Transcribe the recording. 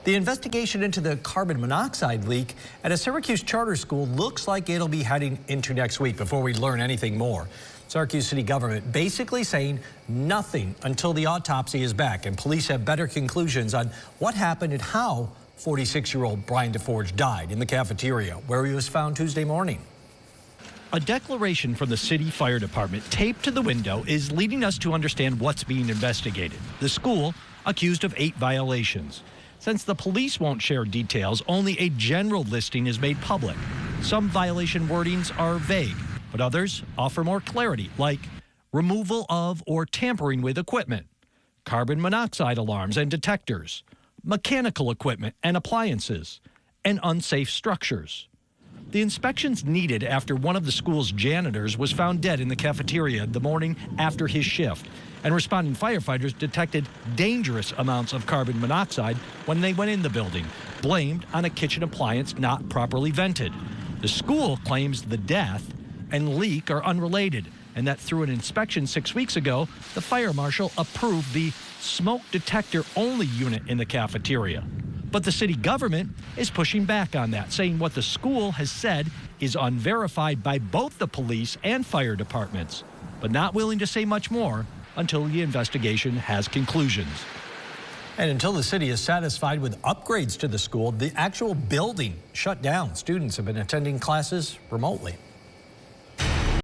The investigation into the carbon monoxide leak at a Syracuse charter school looks like it'll be heading into next week before we learn anything more. Syracuse city government basically saying nothing until the autopsy is back and police have better conclusions on what happened and how 46-year-old Brian DeForge died in the cafeteria where he was found Tuesday morning. A declaration from the city fire department taped to the window is leading us to understand what's being investigated. The school accused of 8 violations. Since the police won't share details, only a general listing is made public. Some violation wordings are vague, but others offer more clarity, like removal of or tampering with equipment, carbon monoxide alarms and detectors, mechanical equipment and appliances, and unsafe structures. The inspections needed after one of the school's janitors was found dead in the cafeteria the morning after his shift, and responding firefighters detected dangerous amounts of carbon monoxide when they went in the building, blamed on a kitchen appliance not properly vented. The school claims the death and leak are unrelated, and that through an inspection 6 weeks ago, the fire marshal approved the smoke detector only unit in the cafeteria. But the city government is pushing back on that, saying what the school has said is unverified by both the police and fire departments, but not willing to say much more until the investigation has conclusions. And until the city is satisfied with upgrades to the school, the actual building shut down. Students have been attending classes remotely.